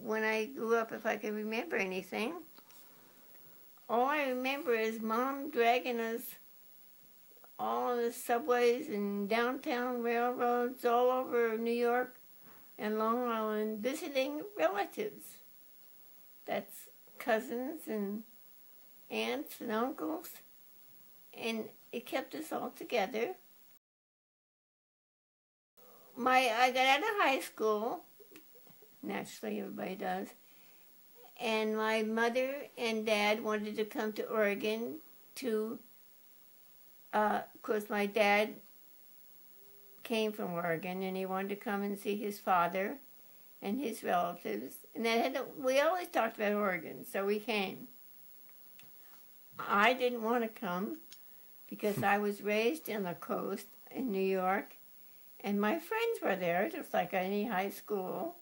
when I grew up, if I could remember anything, all I remember is Mom dragging us all on the subways and downtown railroads all over New York and Long Island visiting relatives. That's cousins and aunts and uncles. And it kept us all together. I got out of high school. Naturally, everybody does. And my mother and dad wanted to come to Oregon to, of course, my dad came from Oregon, and he wanted to come and see his father and his relatives. And we always talked about Oregon, so we came. I didn't want to come because I was raised on the coast in New York, and my friends were there, just like any high school.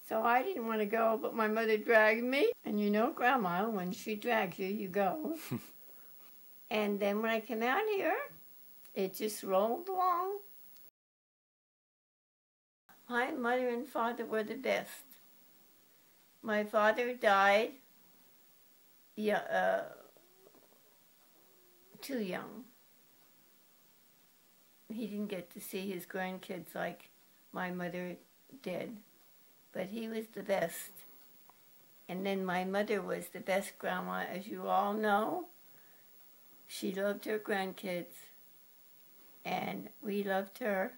So I didn't want to go, but my mother dragged me. And you know, Grandma, when she drags you, you go. And then when I came out here, it just rolled along. My mother and father were the best. My father died too young. He didn't get to see his grandkids like my mother did. But he was the best. And then my mother was the best grandma, as you all know. She loved her grandkids, and we loved her.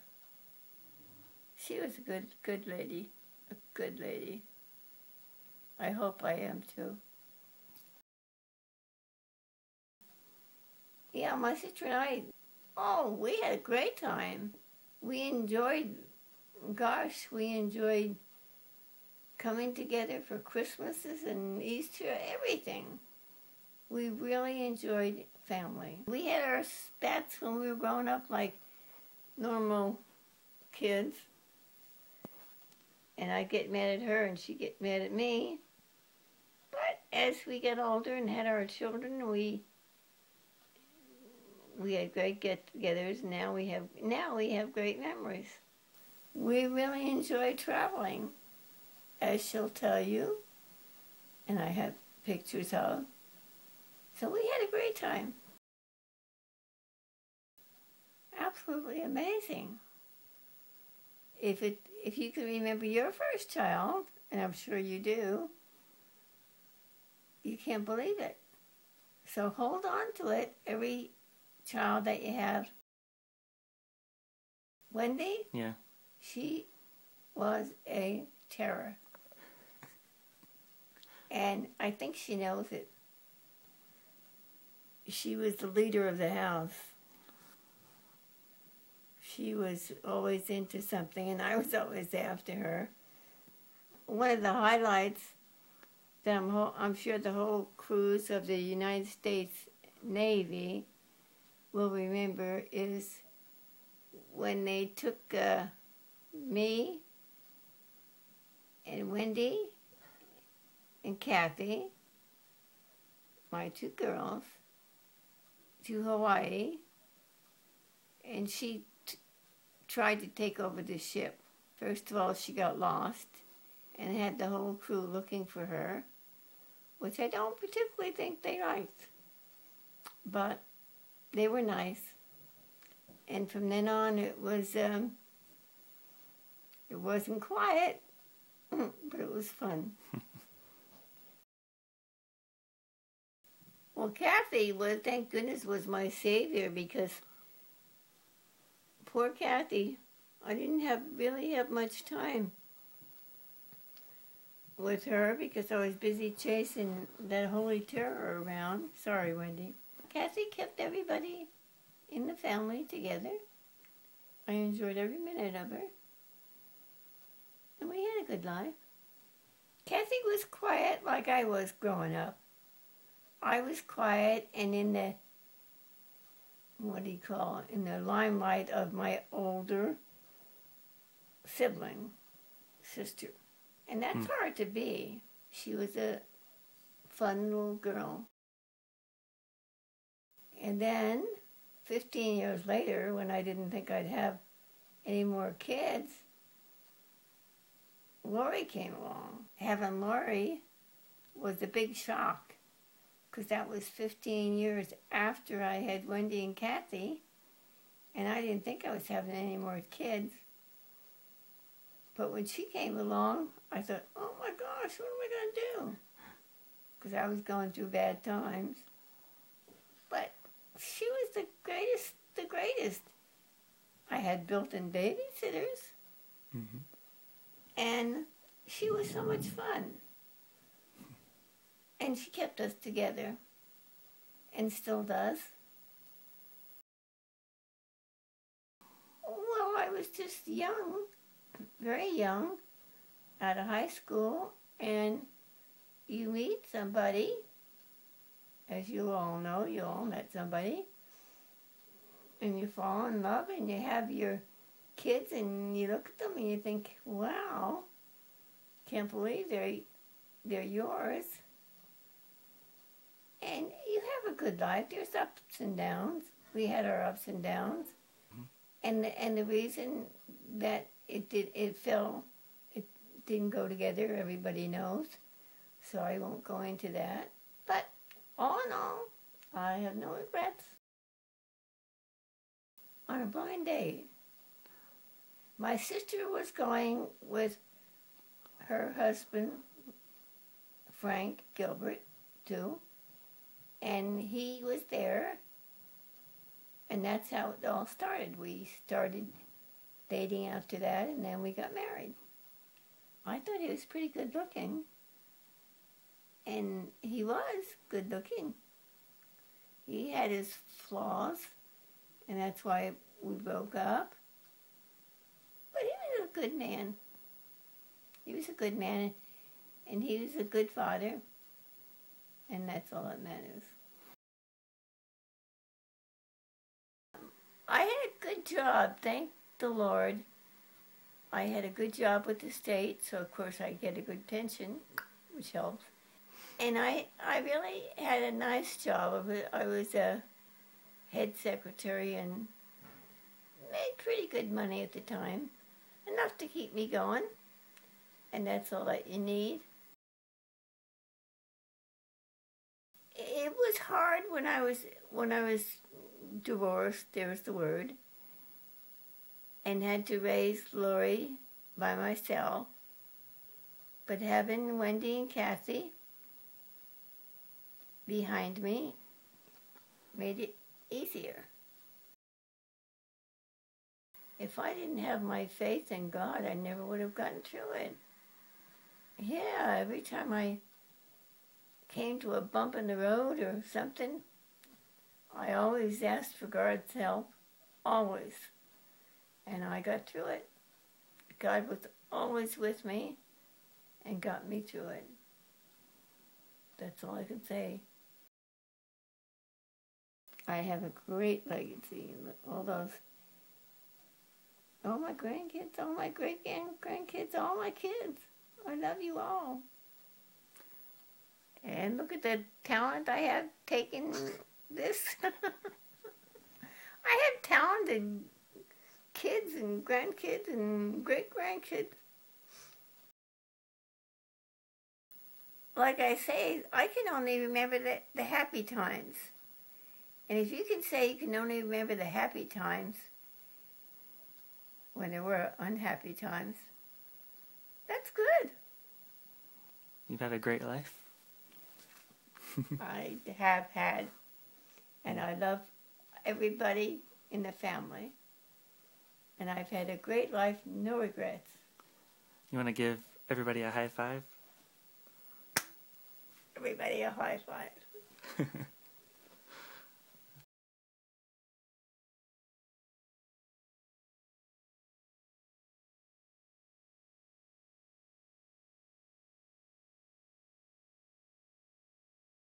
She was a good lady, a good lady. I hope I am too. Yeah, my sister and I, we had a great time. We enjoyed coming together for Christmases and Easter, everything. We really enjoyed family. We had our spats when we were growing up like normal kids. And I'd get mad at her and she'd get mad at me. But as we got older and had our children, we had great get-togethers. Now we have great memories. We really enjoy traveling, as she'll tell you, and I have pictures of. So we had a great time. Absolutely amazing. If you can remember your first child, and I'm sure you do, you can't believe it. So hold on to it, every child that you have. Wendy? Yeah. She was a terror. And I think she knows it. She was the leader of the house. She was always into something, and I was always after her. One of the highlights that I'm sure the whole crews of the United States Navy will remember is when they took me and Wendy and Kathy, my two girls, to Hawaii, and she tried to take over the ship. First of all, she got lost and had the whole crew looking for her, which I don't particularly think they liked. But they were nice. And from then on, it wasn't quiet, but it was fun. Well, Kathy thank goodness, was my savior, because poor Kathy, I didn't really have much time with her because I was busy chasing that holy terror around. Sorry, Wendy. Kathy kept everybody in the family together. I enjoyed every minute of her. And we had a good life. Kathy was quiet like I was growing up. I was quiet and in the limelight of my older sibling, sister. And that's hard to be. She was a fun little girl. And then, 15 years later, when I didn't think I'd have any more kids, Lori came along. Having Lori was a big shock because that was 15 years after I had Wendy and Kathy, and I didn't think I was having any more kids. But when she came along, I thought, oh my gosh, what am I going to do? Because I was going through bad times. But she was the greatest. I had built-in babysitters, and she was so much fun. And she kept us together, and still does. Well, I was just young, very young, out of high school, and you meet somebody, as you all know, you all met somebody, and you fall in love, and you have your kids, and you look at them, and you think, wow, can't believe they're yours. And you have a good life. There's ups and downs. We had our ups and downs. And the reason that it didn't go together, everybody knows. So I won't go into that. But all in all, I have no regrets. On a blind date, my sister was going with her husband, Frank Gilbert, too. And he was there. And that's how it all started. We started dating after that, and then we got married. I thought he was pretty good looking. And he was good looking. He had his flaws, and that's why we broke up. But he was a good man. He was a good man, and he was a good father. And that's all that matters. I had a good job, thank the Lord. I had a good job with the state, so of course I get a good pension, which helps. And I really had a nice job. I was a head secretary and made pretty good money at the time, enough to keep me going, and that's all that you need. It was hard when I was divorced, there's the word, and had to raise Lori by myself. But having Wendy and Kathy behind me made it easier. If I didn't have my faith in God, I never would have gotten through it. Yeah, every time I came to a bump in the road or something, I always asked for God's help, always. And I got through it. God was always with me and got me through it. That's all I can say. I have a great legacy. All my grandkids, all my great-grandkids, all my kids. I love you all. And look at the talent I have taken this. I have talented kids and grandkids and great-grandkids. Like I say, I can only remember the happy times. And if you can say you can only remember the happy times when there were unhappy times, that's good. You've had a great life. I have had, and I love everybody in the family. And I've had a great life, no regrets. You want to give everybody a high five? Everybody a high five.